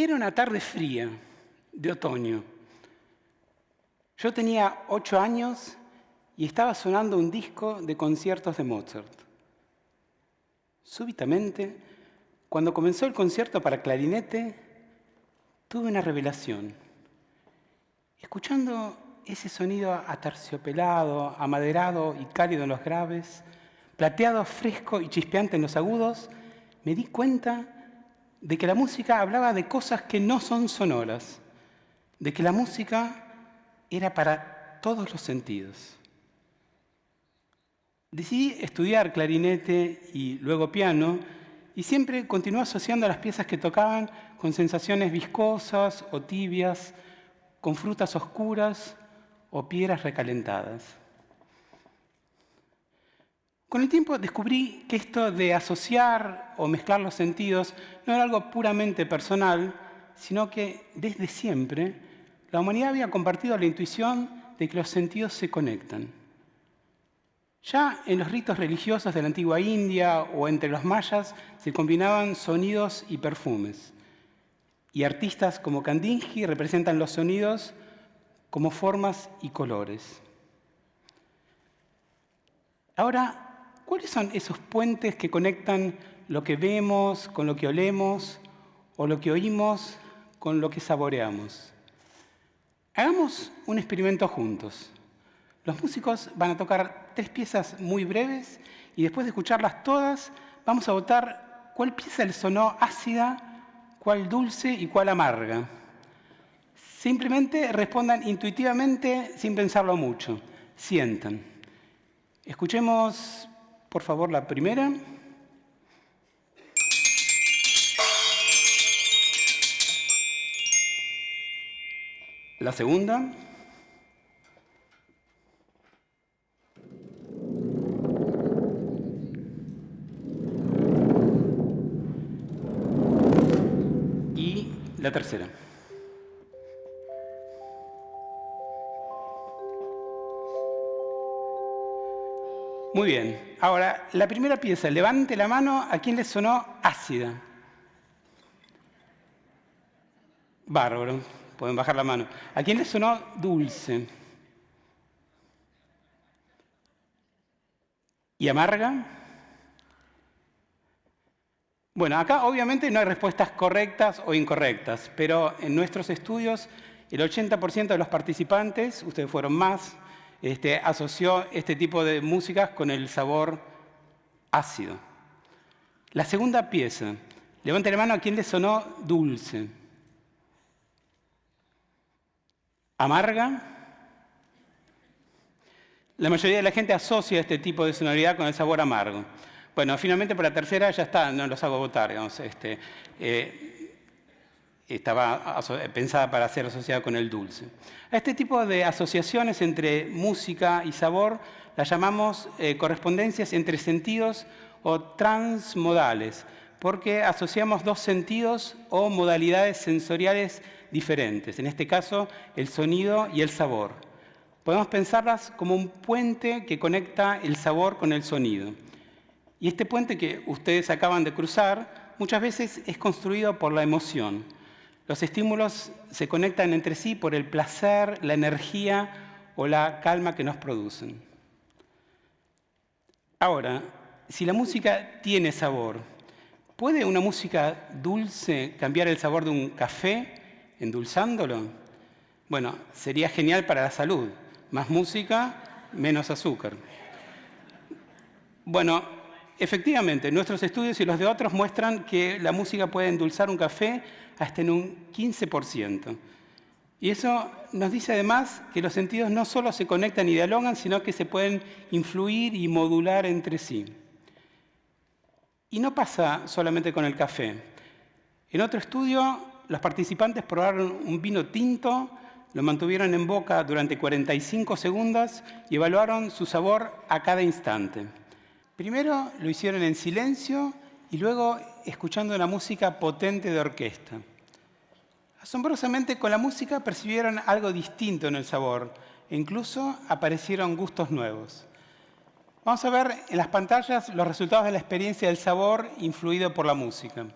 Era una tarde fría, de otoño. Yo tenía 8 años y estaba sonando un disco de conciertos de Mozart. Súbitamente, cuando comenzó el concierto para clarinete, tuve una revelación. Escuchando ese sonido aterciopelado, amaderado y cálido en los graves, plateado, fresco y chispeante en los agudos, me di cuenta de que la música hablaba de cosas que no son sonoras, de que la música era para todos los sentidos. Decidí estudiar clarinete y luego piano, y siempre continué asociando las piezas que tocaban con sensaciones viscosas o tibias, con frutas oscuras o piedras recalentadas. Con el tiempo descubrí que esto de asociar o mezclar los sentidos no era algo puramente personal, sino que desde siempre la humanidad había compartido la intuición de que los sentidos se conectan. Ya en los ritos religiosos de la antigua India o entre los mayas se combinaban sonidos y perfumes. Y artistas como Kandinsky representan los sonidos como formas y colores. Ahora, ¿cuáles son esos puentes que conectan lo que vemos con lo que olemos o lo que oímos con lo que saboreamos? Hagamos un experimento juntos. Los músicos van a tocar 3 piezas muy breves y después de escucharlas todas vamos a votar cuál pieza les sonó ácida, cuál dulce y cuál amarga. Simplemente respondan intuitivamente sin pensarlo mucho. Sientan. Escuchemos, por favor, la primera. La segunda. Y la tercera. Muy bien. Ahora, la primera pieza, levante la mano a quien le sonó ácida. Bárbaro, pueden bajar la mano. ¿A quién le sonó dulce? ¿Y amarga? Bueno, acá obviamente no hay respuestas correctas o incorrectas, pero en nuestros estudios el 80% de los participantes, ustedes fueron más, asoció este tipo de músicas con el sabor ácido. La segunda pieza, levante la mano a quien le sonó dulce. ¿Amarga? La mayoría de la gente asocia este tipo de sonoridad con el sabor amargo. Bueno, finalmente para la tercera ya está, no los hago votar, digamos, estaba pensada para ser asociada con el dulce. A este tipo de asociaciones entre música y sabor las llamamos correspondencias entre sentidos o transmodales, porque asociamos 2 sentidos o modalidades sensoriales diferentes, en este caso el sonido y el sabor. Podemos pensarlas como un puente que conecta el sabor con el sonido. Y este puente que ustedes acaban de cruzar muchas veces es construido por la emoción. Los estímulos se conectan entre sí por el placer, la energía o la calma que nos producen. Ahora, si la música tiene sabor, ¿puede una música dulce cambiar el sabor de un café endulzándolo? Bueno, sería genial para la salud. Más música, menos azúcar. Bueno, efectivamente, nuestros estudios y los de otros muestran que la música puede endulzar un café hasta en un 15%. Y eso nos dice además que los sentidos no solo se conectan y dialogan, sino que se pueden influir y modular entre sí. Y no pasa solamente con el café. En otro estudio, los participantes probaron un vino tinto, lo mantuvieron en boca durante 45 segundos y evaluaron su sabor a cada instante. Primero lo hicieron en silencio y luego escuchando una música potente de orquesta. Asombrosamente, con la música percibieron algo distinto en el sabor e incluso aparecieron gustos nuevos. Vamos a ver en las pantallas los resultados de la experiencia del sabor influido por la música.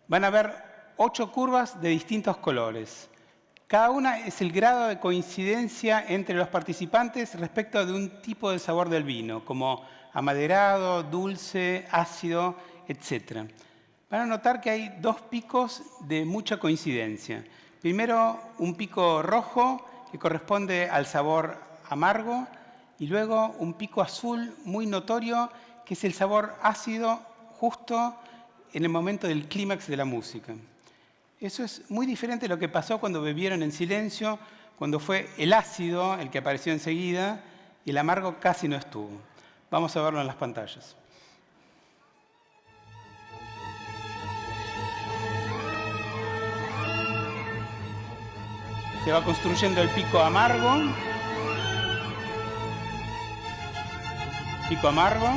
Van a ver 8 curvas de distintos colores. Cada una es el grado de coincidencia entre los participantes respecto de un tipo de sabor del vino, como amaderado, dulce, ácido, etc. Van a notar que hay 2 picos de mucha coincidencia. Primero, un pico rojo que corresponde al sabor amargo, y luego un pico azul muy notorio que es el sabor ácido justo en el momento del clímax de la música. Eso es muy diferente de lo que pasó cuando bebieron en silencio, cuando fue el ácido el que apareció enseguida y el amargo casi no estuvo. Vamos a verlo en las pantallas. Se va construyendo el pico amargo. Pico amargo.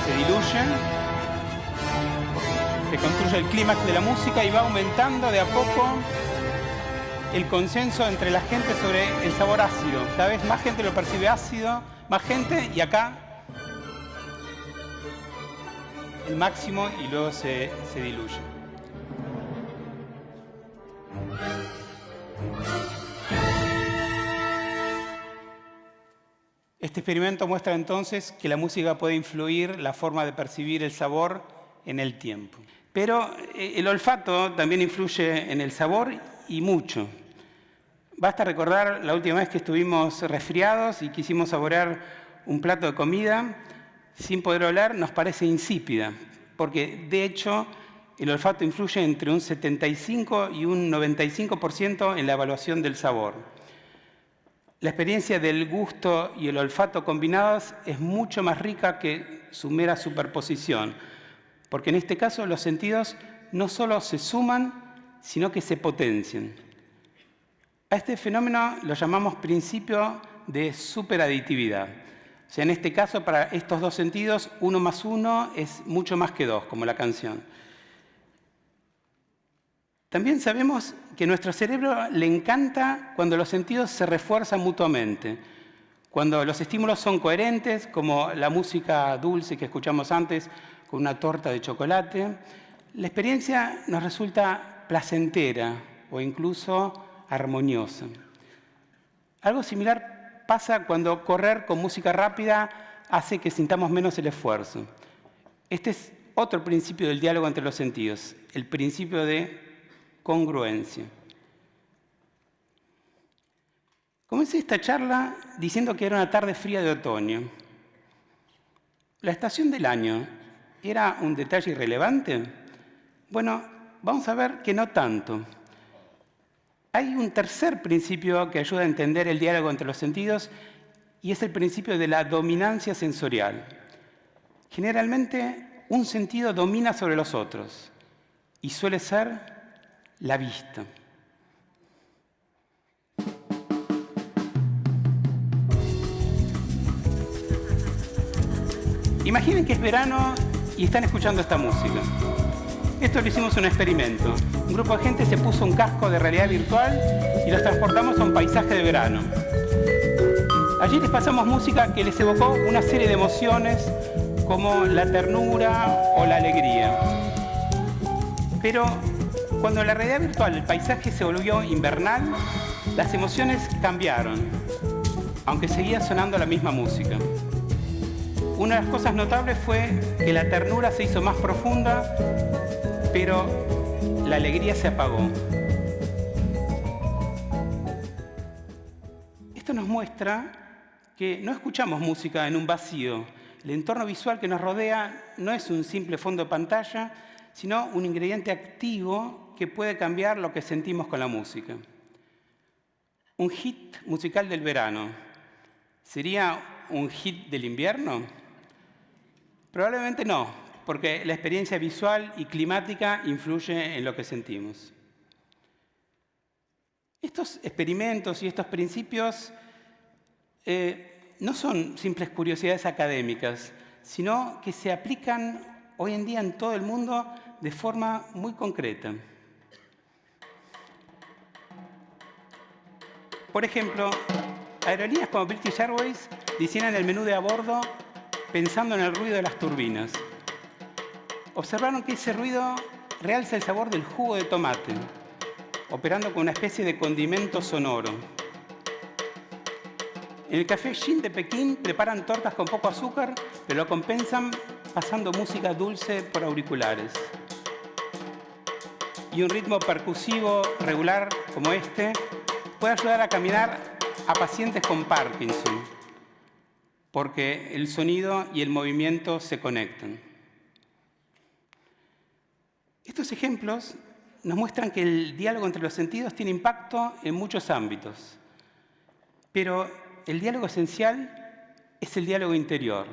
Se diluye. Se construye el clímax de la música y va aumentando de a poco el consenso entre la gente sobre el sabor ácido. Cada vez más gente lo percibe ácido, más gente, y acá el máximo y luego se diluye. Este experimento muestra entonces que la música puede influir la forma de percibir el sabor en el tiempo. Pero el olfato también influye en el sabor y mucho. Basta recordar la última vez que estuvimos resfriados y quisimos saborear un plato de comida, sin poder oler nos parece insípida, porque de hecho el olfato influye entre un 75 y un 95% en la evaluación del sabor. La experiencia del gusto y el olfato combinados es mucho más rica que su mera superposición, porque en este caso los sentidos no solo se suman, sino que se potencian. A este fenómeno lo llamamos principio de superaditividad. O sea, en este caso, para estos 2 sentidos, 1 más 1 es mucho más que 2, como la canción. También sabemos que a nuestro cerebro le encanta cuando los sentidos se refuerzan mutuamente, cuando los estímulos son coherentes, como la música dulce que escuchamos antes con una torta de chocolate. La experiencia nos resulta placentera o incluso armoniosa. Algo similar pasa cuando correr con música rápida hace que sintamos menos el esfuerzo. Este es otro principio del diálogo entre los sentidos, el principio de congruencia. Comencé esta charla diciendo que era una tarde fría de otoño. ¿La estación del año era un detalle irrelevante? Bueno, vamos a ver que no tanto. Hay un tercer principio que ayuda a entender el diálogo entre los sentidos y es el principio de la dominancia sensorial. Generalmente, un sentido domina sobre los otros y suele ser la vista. Imaginen que es verano y están escuchando esta música. Esto lo hicimos un experimento. Un grupo de gente se puso un casco de realidad virtual y los transportamos a un paisaje de verano. Allí les pasamos música que les evocó una serie de emociones como la ternura o la alegría. Pero cuando en la realidad virtual el paisaje se volvió invernal, las emociones cambiaron, aunque seguía sonando la misma música. Una de las cosas notables fue que la ternura se hizo más profunda, pero la alegría se apagó. Esto nos muestra que no escuchamos música en un vacío. El entorno visual que nos rodea no es un simple fondo de pantalla, sino un ingrediente activo que puede cambiar lo que sentimos con la música. Un hit musical del verano, ¿sería un hit del invierno? Probablemente no, porque la experiencia visual y climática influye en lo que sentimos. Estos experimentos y estos principios no son simples curiosidades académicas, sino que se aplican hoy en día en todo el mundo de forma muy concreta. Por ejemplo, aerolíneas como British Airways diseñan el menú de a bordo pensando en el ruido de las turbinas. Observaron que ese ruido realza el sabor del jugo de tomate, operando con una especie de condimento sonoro. En el café Jin de Pekín preparan tortas con poco azúcar, pero lo compensan pasando música dulce por auriculares. Y un ritmo percusivo regular como este puede ayudar a caminar a pacientes con Parkinson, porque el sonido y el movimiento se conectan. Estos ejemplos nos muestran que el diálogo entre los sentidos tiene impacto en muchos ámbitos, pero el diálogo esencial es el diálogo interior.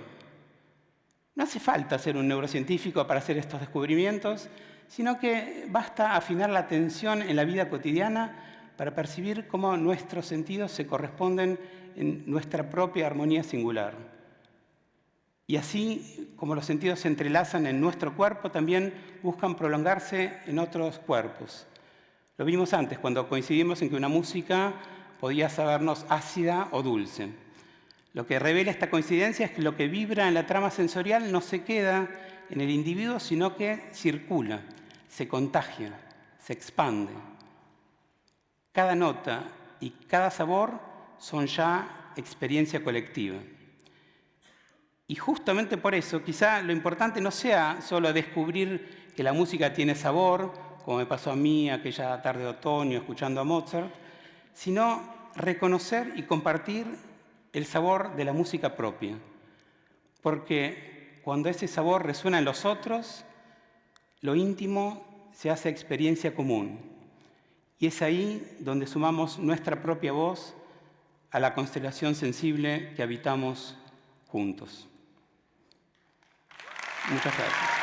No hace falta ser un neurocientífico para hacer estos descubrimientos, sino que basta afinar la atención en la vida cotidiana para percibir cómo nuestros sentidos se corresponden en nuestra propia armonía singular. Y así como los sentidos se entrelazan en nuestro cuerpo, también buscan prolongarse en otros cuerpos. Lo vimos antes, cuando coincidimos en que una música podía sabernos ácida o dulce. Lo que revela esta coincidencia es que lo que vibra en la trama sensorial no se queda en el individuo, sino que circula, se contagia, se expande. Cada nota y cada sabor son ya experiencia colectiva. Y justamente por eso, quizá lo importante no sea solo descubrir que la música tiene sabor, como me pasó a mí aquella tarde de otoño escuchando a Mozart, sino reconocer y compartir el sabor de la música propia. Porque cuando ese sabor resuena en los otros, lo íntimo se hace experiencia común. Y es ahí donde sumamos nuestra propia voz a la constelación sensible que habitamos juntos. Muchas gracias.